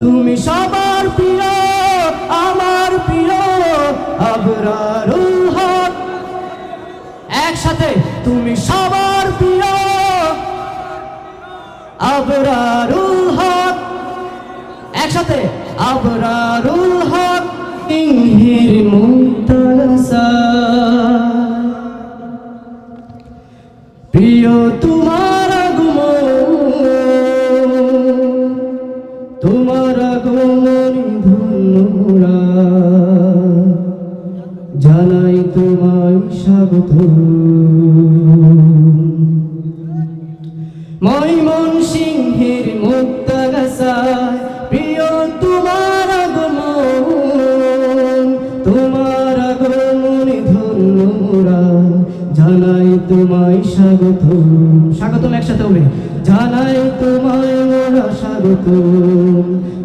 তুমি সবার প্রিয়, আমার প্রিয় আবরারুল হক। একসাথে তুমি সবার প্রিয় আবরারুল হক। একসাথে আবরারুল হক। ইংহির মুক্তাসা প্রিয় তোমার আগমন, তোমার আগমন ধন্যরা জানাই তোমায় স্বাগত। ময়মনসিংহের মুক্তাগাছায় প্রিয় তোমার আগমন, তোমার আগমনে ধন্যরা জানাই তোমায় স্বাগত। স্বাগতম একসাথে হবে, জানাই তোমায় মোরা স্বাগত।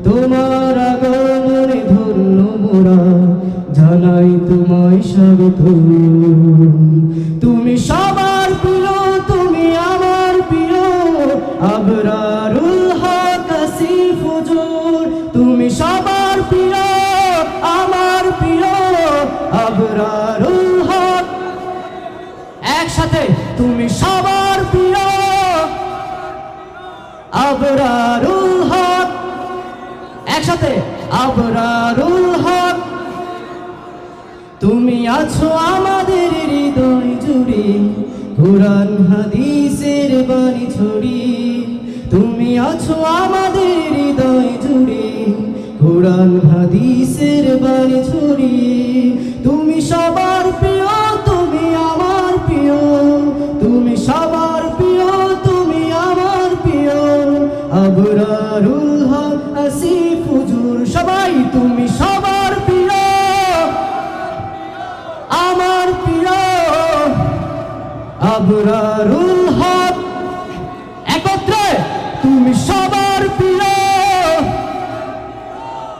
তোমার আগমনে ধন্যরা জানাই তোমায় স্বাগত। তুমি সবার প্রিয়, তুমি আমার প্রিয় আবরারুল হক আসিফ হুজুর। তুমি সবার প্রিয়, আমার প্রিয় আবরারুল হক। একসাথে তুমি সবার প্রিয় আবরারুল হক। একসাথে আবরারুল হক। তুমি আছো আমাদের হৃদয় জুড়ে, কুরআন হাদিসের বাণী ছড়িয়ে। তুমি আছো আমাদের হৃদয় জুড়ে, কুরআন হাদিসের বাণী ছড়িয়ে। তুমি সবার প্রিয়, তুমি আমার প্রিয়। তুমি সবার প্রিয়, তুমি আমার প্রিয় আবরারুল হক আসিফ হুজুর। সবাই তুমি সবার প্রিয়, আমার প্রিয় আবরারুল হক। একত্রে তুমি সবার প্রিয়।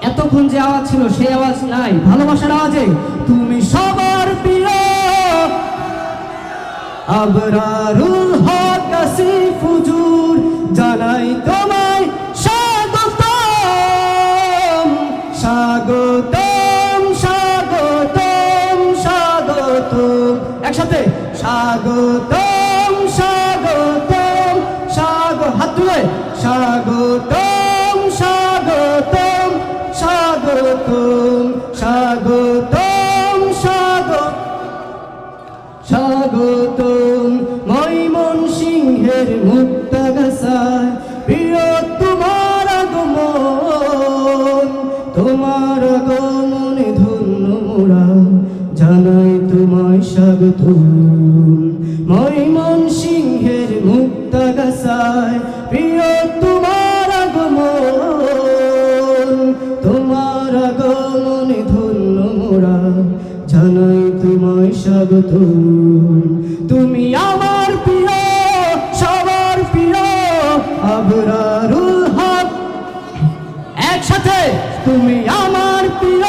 এতক্ষণ যে আওয়াজ ছিল সেই আওয়াজ নাই, ভালোবাসার আওয়াজে তুমি সবার প্রিয় আবরারুল হক আসিফ হুজুর। জানাই তোমায় স্বাগতম, স্বাগতম, স্বাগতম, স্বাগতম। একসাথে স্বাগতম, স্বাগতম, হাত তুলে স্বাগতম, স্বাগতম, স্বাগতম, স্বাগতম, স্বাগতম। ময়মনসিংহের মুক্তাগাছায় প্রিয় তোমার আগমন, তোমার আগমনে ধন্য মোরা জানাই তোমায় স্বাগত। ময়মনসিংহের মুক্তাগাছায় প্রিয় তোমার আগমন, তোমার আগমনে ধন্য মোরা জানাই তোমায় স্বাগত। তুমি আমার প্রিয়, সবার প্রিয় আবরারুল হক। একসাথে তুমি আমার প্রিয়,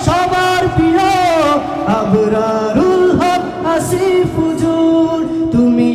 সবার প্রিয় আবরারুল হক আসিফ হুজুর। তুমি